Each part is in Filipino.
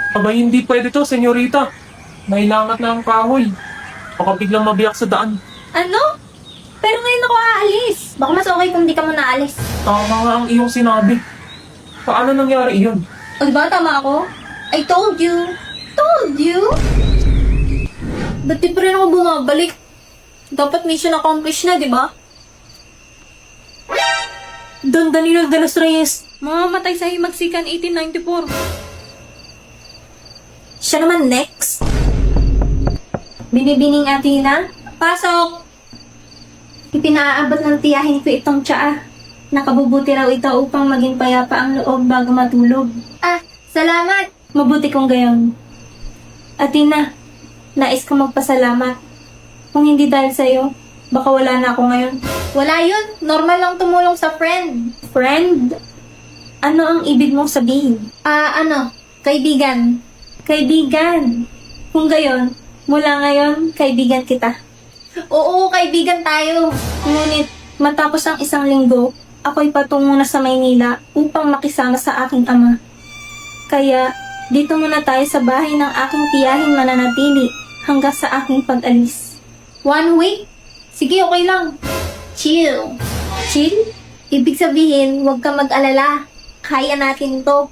Aba, hindi pwede to, senyorita. Mailangat na ang kahoy. Baka biglang mabiyak sa daan. Ano? Pero ngayon ako aalis. Baka mas okay kung di ka muna aalis. Tama nga ang iyong sinabi. Paano nangyari iyon? O diba tama ako? I told you. Told you? Ba't di pa rin ako bumabalik? Dapat mission accomplished na, di ba? Don Danilo de los Reyes. Mamamatay sa Himagsikan 1894. Siya naman next. Binibining Athena. Pasok! Ipinaabot ng tiyahin ko itong tsaa. Nakabubuti raw ito upang maging payapa ang loob bago matulog. Ah, salamat! Mabuti kong gayon. Athena, nais ko magpasalamat. Kung hindi dahil sa'yo, baka wala na ako ngayon. Wala yun. Normal lang tumulong sa friend. Friend? Ano ang ibig mong sabihin? Kaibigan. Kaibigan. Kung gayon, mula ngayon, kaibigan kita. Oo, kaibigan tayo. Ngunit, matapos ang isang linggo, ako'y patungo na sa Maynila upang makisama sa aking ama. Kaya, dito muna tayo sa bahay ng aking tiyahin mananatili hanggang sa aking pag-alis. 1 week? Sige, okay lang. Chill. Chill? Ibig sabihin, huwag ka mag-alala. Kaya natin to.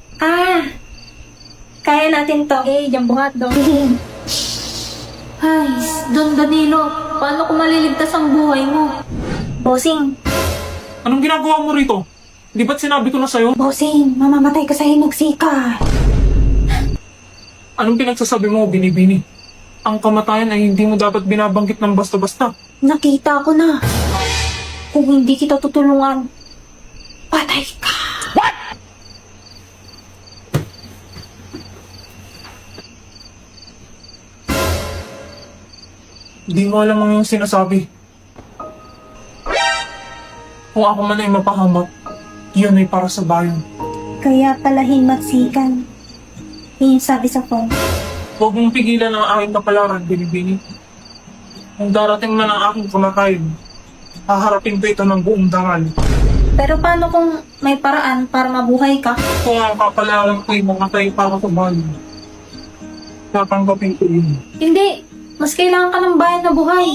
Kaya natin to. Diyan buhat daw. Ay, Don Danilo, paano ko maliligtas ang buhay mo? Bossing, Anong ginagawa mo rito? Di ba't sinabi ko na sa'yo? Bossing, mamamatay ka sa Himagsikan. Anong pinagsasabi mo, Binibini? Ang kamatayan ay hindi mo dapat binabanggit ng basta-basta. Nakita ko na. Kung hindi kita tutulungan, patay ka. Hindi mo alam ang iyong sinasabi. Kung ako man ay mapahamak, iyon ay para sa bayan. Kaya pala Himagsikan. Yun sabi sa phone. Huwag mong pigilan ang aking kapalaran, Binibini. Kung darating na ng aking kamatayan, haharapin ko ito ng buong dangal. Pero paano kung may paraan para mabuhay ka? Kung ang kapalaran ko ay mamatay para sa bayan, tatanggapin ko yun. Hindi. Mas kailangan ka ng bayan na buhay.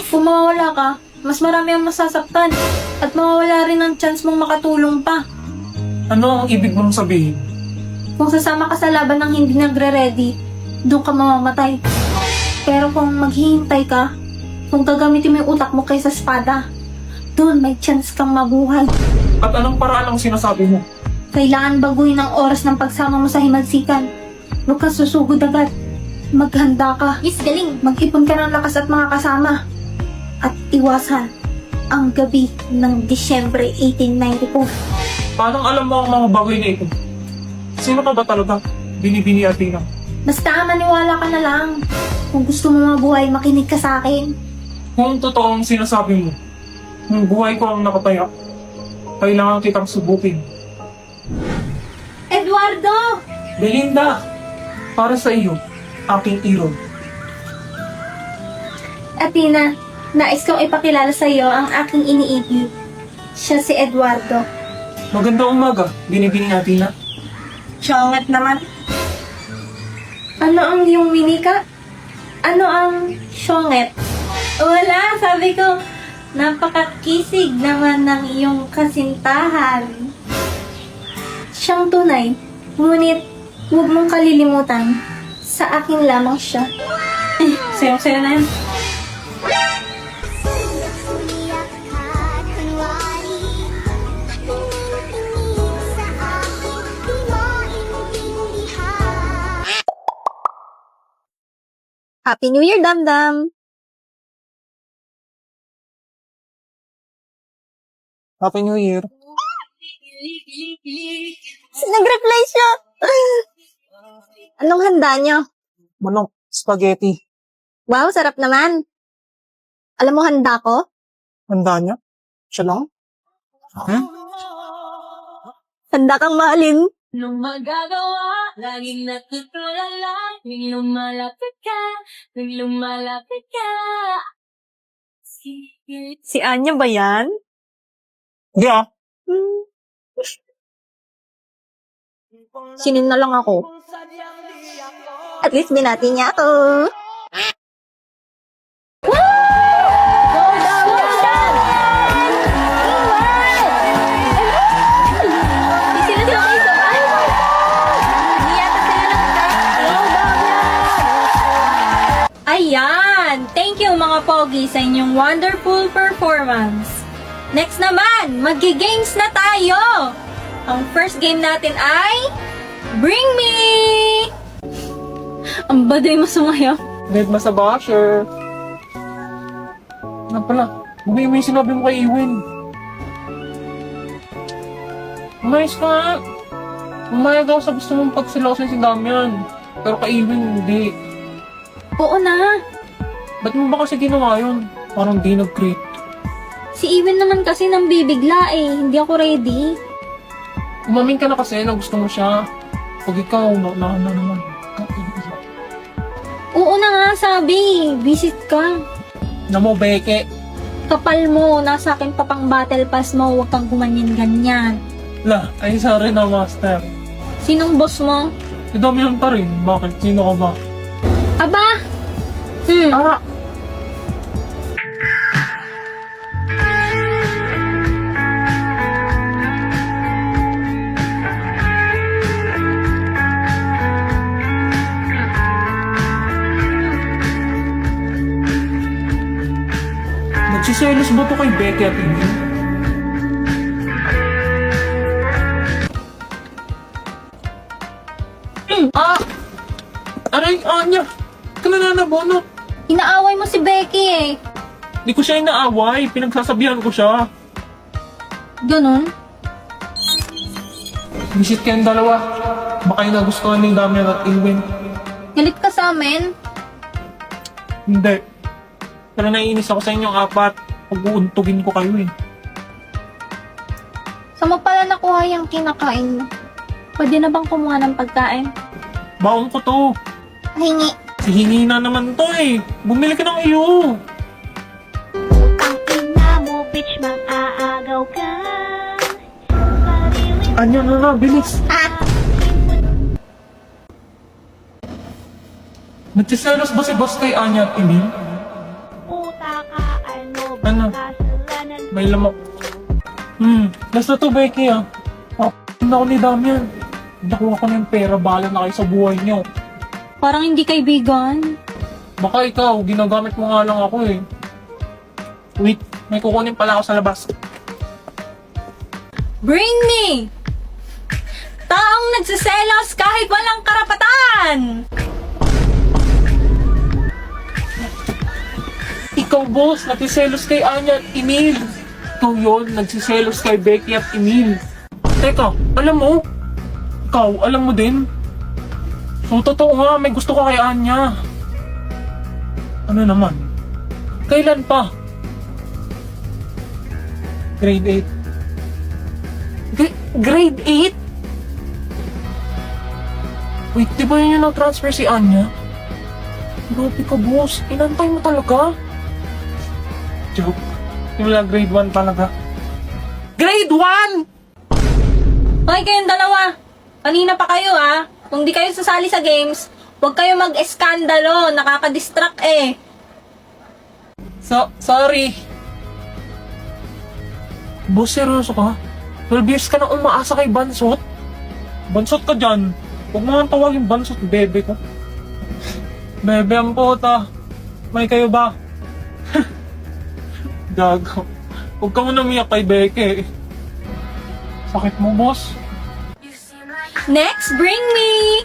Kung mawawala ka, mas marami ang masasaktan. At mawawala rin ang chance mong makatulong pa. Ano ang ibig mong sabihin? Kung sasama ka sa laban ng hindi nagre-ready, doon ka mamamatay. Pero kung maghihintay ka, kung gagamitin mo yung utak mo kaysa espada, doon may chance kang mabuhay. At anong paraan ang sinasabi mo? Kailangan baguhin ang oras ng pagsama mo sa Himagsikan. Huwag kang susugod agad. Maghanda ka. Yes, galing. Mag-ipon ka ng lakas at mga kasama. At iwasan ang gabi ng Disyembre 1894. Paano alam mo ang mga bagay na ito? Sino ka ba talaga, Binibini Athena? Basta maniwala ka na lang. Kung gusto mo mabuhay, makinig ka sa akin. Kung totoo ang sinasabi mo, kung buhay ko ang nakataya, kailangan kitang subukin. Eduardo! Belinda, para sa iyo, aking iro. Athena, nais kong ipakilala sa iyo ang aking iniibig. Siya si Eduardo. Magandang umaga, Binibini Athena. Syonget naman. Ano ang iyong minika? Ano ang syonget? Wala, sabi ko, napakakisig naman ng iyong kasintahan. Siyang tunay, ngunit huwag mong kalilimutan, sa akin lamang siya. Sayang-saya na yan. Happy New Year, Damdam! Happy New Year. Nag-reply siya! Anong handa niyo? Manok, spaghetti. Wow, sarap naman. Alam mo handa ko? Handa niya? Siya lang? Handa kang mahalin. Nung magagawa, laging natutulala, tuwing lumalapit ka. Si Anya ba yan? Hindi ah. Sinin na lang ako. At least binati niya ako. Ayan! Thank you mga pogi sa inyong wonderful performance. Next naman, maggi-games na tayo! Ang first game natin ay Bring Me! Ang baday mo sumayaw. Need mo sa basher. Ano pala? Bumili mo yung sinabi mo kay Iwin. Umayos ka nga. Umayag ako sa gusto mong pagsilosin si Damian. Pero kay Iwin, hindi. Oo na. Ba't mo ba kasi ginawa yun? Parang di nag-create. Si Iwin naman kasi nang bibigla eh. Hindi ako ready. Umamin ka na kasi na gusto mo siya. Pag ikaw, na naman. Oo na nga sabi. Visit ka. Na mo, beke. Kapal mo. Nasa akin pa pang battle pass mo. Huwag kang gumanyan-ganyan. La, ay sorry na, master. Sinong boss mo? Si Damian pa rin. Bakit? Sino ka ba? Aba! Ah! Nagsiselos ba to kay Becky at Iwin? Ah! Aray, Anya! Ka nananabonot! Inaaway mo si Becky eh. Di ko siya inaaway, pinagsasabihan ko siya. Ganun? Visit kayong dalawa. Baka yung nagustuhan ni Damian at Iwin. Galit ka sa amin? Hindi. Pero naiinis ako sa inyong apat. Pag-uuntugin ko kayo eh. Saan mo pala nakuha yung kinakain mo? Pwede na bang kumuha ng pagkain? Baon ko to. Hingi. Si hingi na naman to eh. Bumili ka ng iyo. Ang ina mo, bitch, mang-aagaw ka. Anya na, bilis. Nagsiselos ba si boss kay Anya at Emil? Ano? May lamok. Basta to, Becky ah. Na ako ni Damian. Nakuha ko na yung pera, bahala na kayo sa buhay niyo. Parang hindi kaibigan. Baka ikaw, ginagamit mo nga lang ako eh. Wait, may kukunin pala ako sa labas. Bring me! Taong nagsiselos kahit walang karapatan! Ikaw, boss, nagsiselos kay Anya at Emil. Ikaw yun, nagsiselos kay Becky at Emil. Teka, alam mo? Ikaw, alam mo din? So, totoo nga, may gusto ka kay Anya. Ano naman? Kailan pa? Grade 8. Grade 8? Wait, di ba yun yung na-transfer si Anya? Grabe ka, boss. Inantay mo talaga? Joke. Simula grade 1 talaga. Grade 1! Hoy kayong dalawa! Kanina pa kayo ah! Kung di kayo sasali sa games, huwag kayo mag-eskandalo. Nakaka-distract eh. Sorry. Boss, seryoso ka? 12 years ka na umaasa kay Bansot? Bansot ka dyan. Huwag mo nga tawagin Bansot, bebe ko. Bebe ang puta. May kayo ba? Gago. Huwag ka mo namiyak kay Beke. Sakit mo, boss. Next, bring me!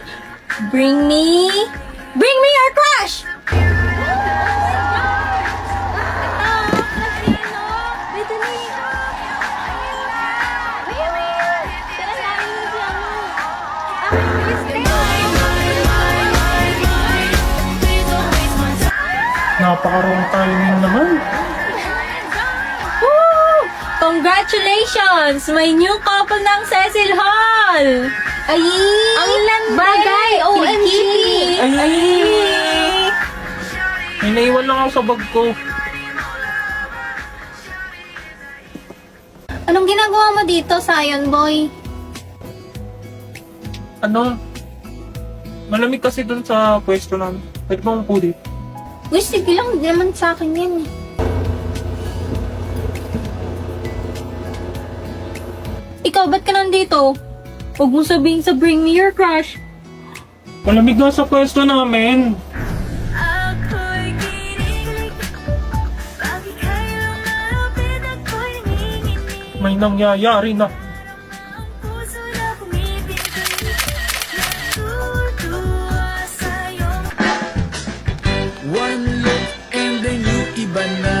Bring me! Bring me your crush! Napaka-wrong timing naman. Woo! Congratulations! May new couple ng Cecil Hall! Ay! Ang landi! Bagay! OMG! Ay! May naiwan lang ako sa bag ko. Anong ginagawa mo dito, Sion Boy? Ano? Malamig kasi dun sa pwesto namin. Pwede ba mong dito? Uy, sige lang, hindi naman sa akin yan eh. Ikaw, ba't ka nandito? Huwag mo sabihin sa Bring Me Your Crush. Malamig nga sa pwesto namin. Ako'y kinikilig, bakit kailang malapit ako'y nanginginig. May nangyayari na. Ang puso na pumipigil, natutuwa sa'yo. One look and then you iba na.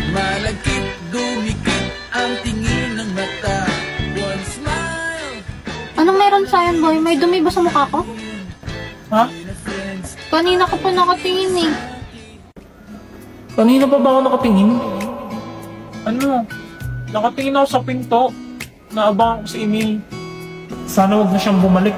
Malagkit, dumikit ang tingin ng mata. One smile, Anong meron sa'yo, boy? May dumi ba sa mukha ko? Ha? Kanina ka pa nakatingin eh. Kanina pa ba ako nakatingin? Ano? Nakatingin ako sa pinto. Naabangan ko si Emil. Sana wag na siyang bumalik.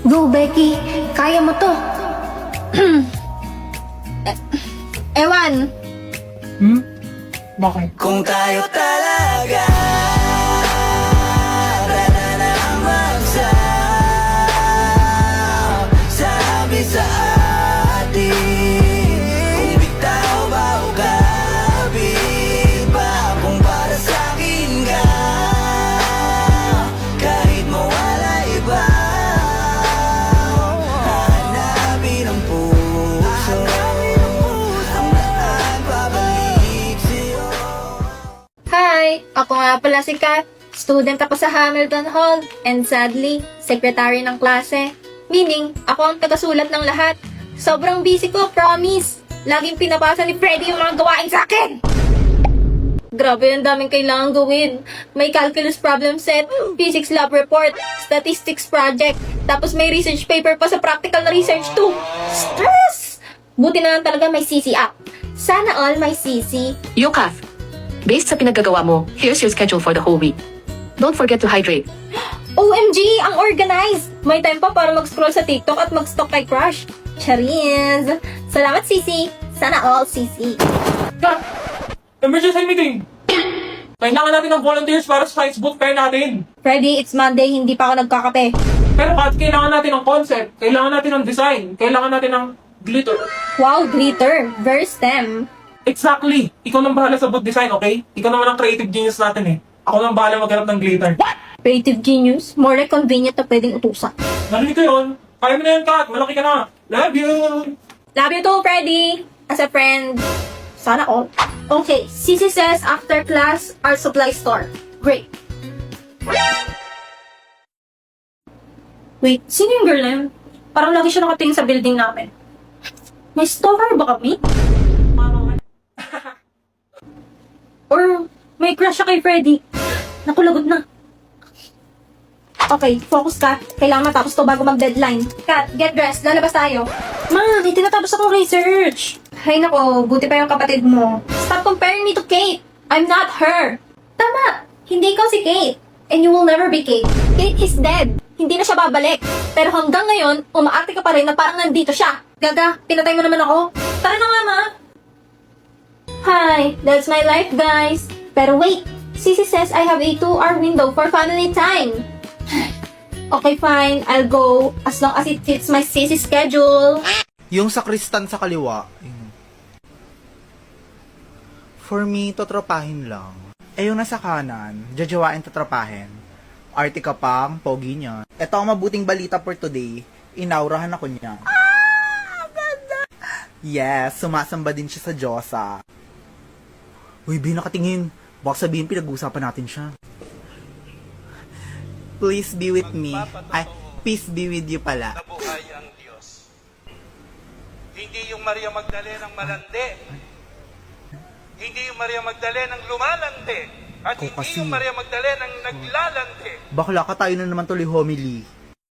Go, Becky. Kaya mo to. Ewan. Hmm? Bakit? kung tayo talaga na magsabi sa atin. Kung bitaw ba o gabi ba, kung para sa'kin ka, kahit mawala iba, hanapin ang puso, ang nagbabalik sa'yo. Hi! Ako nga pala si Kat. Student ako sa Hamilton Hall. And sadly, secretary ng klase. Meaning, ako ang tagasulat ng lahat. Sobrang busy ko, promise. Laging pinapasa ni Freddy yung mga gawain sa akin. Grabe, ang daming kailangan gawin. May calculus problem set, physics lab report, statistics project, tapos may research paper pa sa practical na research too. Stress! Buti na lang talaga may CC app. Sana all may CC. Yokath, based sa pinagagawa mo, here's your schedule for the whole week. Don't forget to hydrate. OMG! Ang organized! May time pa para mag-scroll sa TikTok at mag-stalk kay crush. Charis! Salamat, Sisi! Sana all, Sisi. Kat! Emergency meeting! Kailangan natin ng volunteers para sa science boot fair natin. Freddy, it's Monday, hindi pa ako nagkakape. Pero Kat, kailangan natin ng concept. Kailangan natin ng design. Kailangan natin ng glitter. Wow, glitter! Very STEM. Exactly! Ikaw nang bahala sa boot design, okay? Ikaw naman ang creative genius natin eh. Ako nang bahala maghanap ng glitter. Creative genius. More like convenient na pwedeng utusan. Narinig ko yun. Kaya mo na yan, Kat. Malaki ka na. Love you! Love you too, Freddy! As a friend. Sana all. Okay, Sisi says after class, art supply store. Great. Wait, sino yung girl na yun? Parang lagi siya nakatingin sa building namin. May stalker ba kami? Or may crush siya kay Freddy? Naku, lagot na. Okay, focus Kat. Kailangan matapos to bago mag-deadline. Kat, get dressed. Lalabas tayo. Ma, may tinatapos akong research. Hay nako, buti pa yung kapatid mo. Stop comparing me to Kate. I'm not her. Tama, hindi ikaw si Kate. And you will never be Kate. Kate is dead. Hindi na siya babalik. Pero hanggang ngayon, umaarte ka pa rin na parang nandito siya. Gaga, pinatay mo naman ako. Tara na nga, ma. Hi, that's my life, guys. Pero wait, Sisi says I have a 2-hour window for family time. Okay, fine. I'll go as long as it fits my Sisi schedule. Yung sakristan sa kaliwa, for me, totropahin lang. Eh yung nasa kanan, jajawain totropahin. Arte ka pang, pogi niya. Ito ang mabuting balita for today. Inaurahan ako niya. Ganda! Yes, sumasamba din siya sa Diyosa. Uy, Bi, nakatingin. Baka sabihin pinag-uusapan natin siya. Please be with me. Ay, peace be with you pala. Nabuhay ang Diyos. Hindi yung Maria Magdalena ang malandi. Hindi yung Maria Magdalena ang lumalandi. At Ako hindi kasi. yung Maria Magdalena ang naglalandi. Bakla ka tayo na naman tuloy homily.